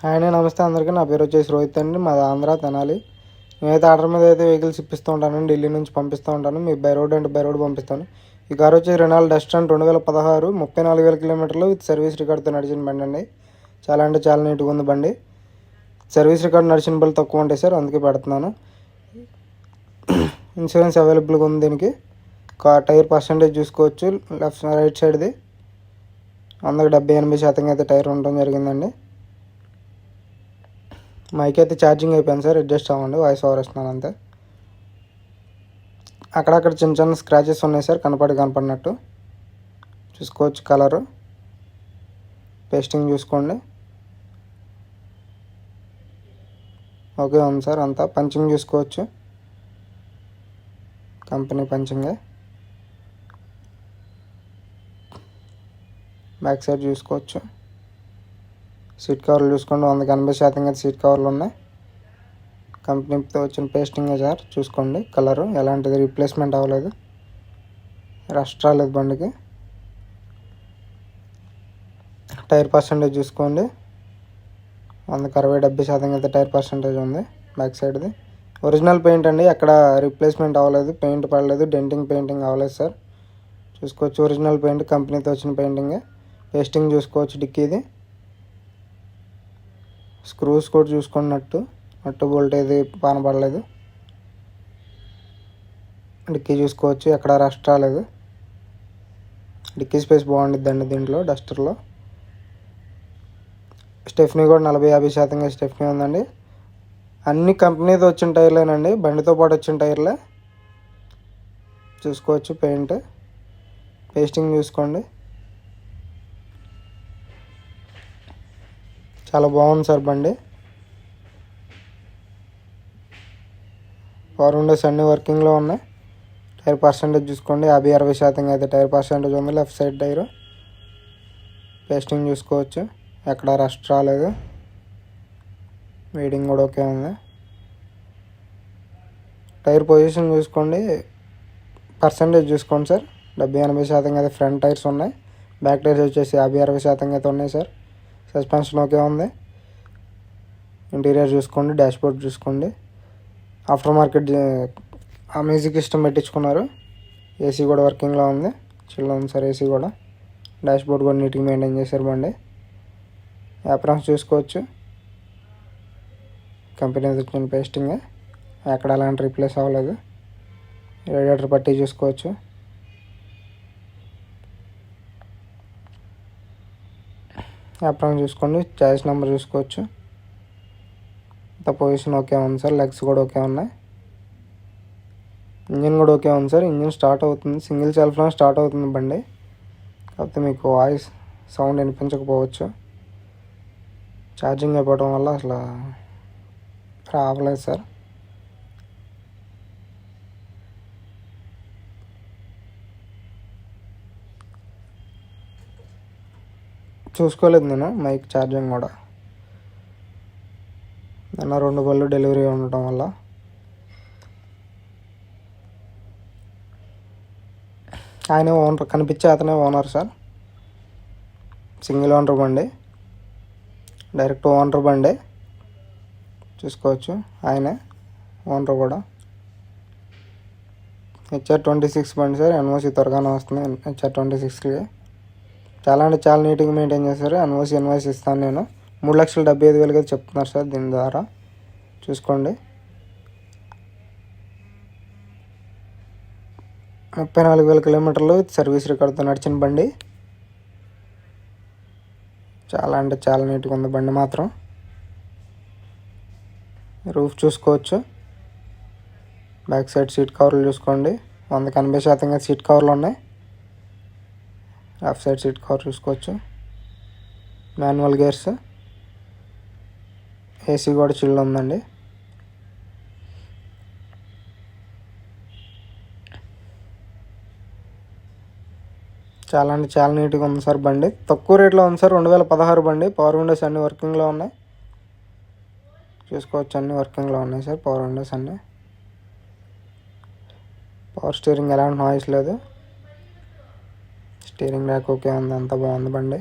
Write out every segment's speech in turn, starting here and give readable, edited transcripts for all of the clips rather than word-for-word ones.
Hi నమస్తే అందరికీ. నా పేరు వచ్చేసి రోహిత్ అండి. మాది ఆంధ్ర తెనాలి. నేనైతే ఆర్డర్ మీద అయితే వెహికల్స్ ఇప్పిస్తూ ఉంటాను. ఢిల్లీ నుంచి పంపిస్తూ ఉంటాను. మీకు బై రోడ్ అంటే బై రోడ్ పంపిస్తాను. ఈ కార్ వచ్చి రెనాల్డ్ డస్టన్ 2016 34,000 కిలోమీటర్లు విత్ సర్వీస్ రికార్డ్తో నడిచిన బండి అండి. చాలా అంటే చాలా నీట్గా ఉంది బండి. సర్వీస్ రికార్డ్ నడిచిన బండ్లు తక్కువ ఉంటాయి సార్, అందుకే పెడుతున్నాను. ఇన్సూరెన్స్ అవైలబుల్గా ఉంది దీనికి. టైర్ పర్సెంటేజ్ చూసుకోవచ్చు. రైట్ సైడ్ది 70-80% అయితే టైర్ ఉండడం జరిగిందండి. మైక్ అయితే ఛార్జింగ్ అయిపోయింది సార్, అడ్జస్ట్ అవ్వండి, వాయిస్ ఓవర్ ఇస్తున్నాను అంతే. అక్కడక్కడ చిన్న చిన్న స్క్రాచెస్ ఉన్నాయి సార్, కనపడినట్టు చూసుకోవచ్చు. కలరు పేస్టింగ్ చూసుకోండి, ఓకే ఉంది సార్. అంతా పంచింగ్ చూసుకోవచ్చు, కంపెనీ పంచింగే. బ్యాక్ సైడ్ చూసుకోవచ్చు. సీట్ కవర్లు చూసుకోండి, 180% అయితే సీట్ కవర్లు ఉన్నాయి. కంపెనీతో వచ్చిన పేస్టింగ్ సార్, చూసుకోండి. కలరు ఎలాంటిది రీప్లేస్మెంట్ అవ్వలేదు, రస్ట్ రాలేదు బండికి. టైర్ పర్సెంటేజ్ చూసుకోండి, 60-70% అయితే టైర్ పర్సెంటేజ్ ఉంది బ్యాక్ సైడ్ది. ఒరిజినల్ పెయింట్ అండి, ఎక్కడ రీప్లేస్మెంట్ అవ్వలేదు, పెయింట్ పడలేదు, పెయింటింగ్ అవ్వలేదు సార్. చూసుకోవచ్చు, ఒరిజినల్ పెయింట్, కంపెనీతో వచ్చిన పెయింటింగే. పేస్టింగ్ చూసుకోవచ్చు. డిక్కీది స్క్రూస్ కూడా చూసుకోండి, నట్టు బోల్ట్ ఏది పానపడలేదు. డిక్కీ చూసుకోవచ్చు, ఎక్కడ రస్ట్ రాలేదు. డిక్కీ స్పేస్ బాగుండిద్దండి దీంట్లో, డస్టర్లో. స్టెఫ్నీ కూడా 40-50% స్టెఫ్నీ ఉందండి. అన్ని కంపెనీతో వచ్చిన టైర్లేనండి, బండితో పాటు వచ్చిన టైర్లే. చూసుకోవచ్చు పేస్టింగ్ చూసుకోండి. చాలా బాగుంది సార్ బండి. పవర్ విండోస్ అన్నీ వర్కింగ్లో ఉన్నాయి. టైర్ పర్సెంటేజ్ చూసుకోండి, 50-60% అయితే టైర్ పర్సెంటేజ్ ఉంది లెఫ్ట్ సైడ్ టైరు. పేస్టింగ్ చూసుకోవచ్చు, ఎక్కడ రస్ట్ రాలేదు. రీడింగ్ కూడా ఓకే ఉంది. టైర్ పొజిషన్ చూసుకోండి, పర్సెంటేజ్ చూసుకోండి సార్. 70-80% అయితే ఫ్రంట్ టైర్స్ ఉన్నాయి. బ్యాక్ టైర్స్ వచ్చేసి 50-60% అయితే ఉన్నాయి సార్. సస్పెన్షన్ ఓకే ఉంది. ఇంటీరియర్ చూసుకోండి, డాష్బోర్డ్ చూసుకోండి. ఆఫ్టర్ మార్కెట్ మ్యూజిక్ సిస్టమ్ పెట్టించుకున్నారు. ఏసీ కూడా వర్కింగ్లో ఉంది, చిల్ ఉంది సార్ ఏసీ కూడా. డాష్బోర్డ్ కూడా నీట్గా మెయింటైన్ చేశారు బండి. యాప్రాన్స్ చూసుకోవచ్చు, కంపెనీ వచ్చిన పేస్టింగ్, ఎక్కడ అలాంటి రీప్లేస్ అవ్వలేదు. రేడియేటర్ పట్టి చూసుకోవచ్చు. యాప్రాన్ చూసుకోండి, చాయిస్ నెంబర్ చూసుకోవచ్చు. అంత పొజిషన్ ఓకే ఉంది సార్. లెగ్స్ కూడా ఓకే ఉన్నాయి. ఇంజిన్ కూడా ఓకే ఉంది సార్. ఇంజిన్ స్టార్ట్ అవుతుంది, సింగిల్ సెల్ఫ్లో స్టార్ట్ అవుతుంది బండి. కాకపోతే మీకు వాయిస్ సౌండ్ వినిపించకపోవచ్చు, ఛార్జింగ్ అయిపోవడం వల్ల అసలు రావలేదు సార్. చూసుకోలేదు నేను మైక్ ఛార్జింగ్ కూడా. నిన్న 2 బళ్ళు డెలివరీ ఉండటం వల్ల. ఆయన ఓనర్, కనిపించే అతనే ఓనర్ సార్. సింగిల్ ఓనర్ బండి, డైరెక్ట్ ఓనర్ బండి. చూసుకోవచ్చు, ఆయనే ఓనర్ కూడా. HR26 బండి సార్. ఎన్ఓసి త్వరగానే వస్తుంది HR26కి. చాలా అంటే చాలా నీట్గా మెయింటైన్ చేస్తారు. ఇన్వాయిస్ ఇస్తాను నేను. 3,75,000 అయితే చెప్తున్నారు సార్ దీని ద్వారా. చూసుకోండి, 34,000 కిలోమీటర్లు సర్వీస్ రికార్డ్తో నడిచిన బండి. చాలా అంటే చాలా నీట్గా ఉంది బండి మాత్రం. రూఫ్ చూసుకోవచ్చు, బ్యాక్ సైడ్ సీట్ కవర్లు చూసుకోండి, 180% సీట్ కవర్లు ఉన్నాయి. లెఫ్ట్ సైడ్ సీట్ కవర్ చూసుకోవచ్చు. మాన్యువల్ గేర్స్, ఏసీ కూడా చిల్ ఉందండి. చాలా అంటే చాలా నీట్గా ఉంది సార్ బండి. తక్కువ రేట్లో ఉంది సార్, 2016 బండి. పవర్ విండోస్ అన్నీ వర్కింగ్లో ఉన్నాయి. చూసుకోవచ్చు, అన్నీ వర్కింగ్లో ఉన్నాయి సార్ పవర్ విండోస్ అన్నీ. పవర్ స్టీరింగ్ ఎలాంటి నాయిస్ లేదు. స్టీరింగ్ ర్యాక్ ఓకే ఉంది, అంతా బాగుంది బండి.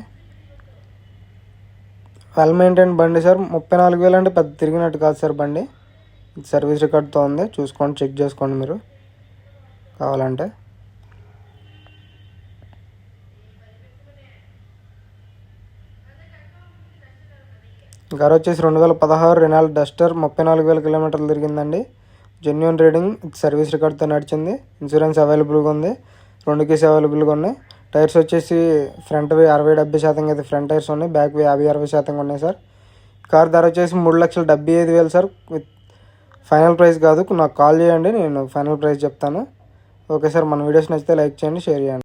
వెల్ మెయింటైన్ బండి సార్. 34,000 అంటే పెద్ద తిరిగినట్టు కాదు సార్ బండి. సర్వీస్ రికార్డ్తో ఉంది, చూసుకోండి, చెక్ చేసుకోండి మీరు కావాలంటే. కార్ వచ్చేసి 2016 రెనాల్డ్ డస్టర్, 34,000 కిలోమీటర్లు తిరిగిందండి. జెన్యున్ రీడింగ్, సర్వీస్ రికార్డ్తో నడిచింది. ఇన్సూరెన్స్ అవైలబుల్గా ఉంది, 2 కీస్ అవైలబుల్గా ఉన్నాయి. టైర్స్ వచ్చేసి ఫ్రంట్వి 60-70% అయితే ఫ్రంట్ టైర్స్ ఉన్నాయి, బ్యాక్వి 50-60% ఉన్నాయి సార్. కార్ ధర వచ్చేసి 3,75,000 సార్. విత్ ఫైనల్ ప్రైస్ కాదు, నాకు కాల్ చేయండి, నేను ఫైనల్ ప్రైస్ చెప్తాను. ఓకే సార్, మన వీడియోస్ నచ్చితే లైక్ చేయండి, షేర్ చేయండి.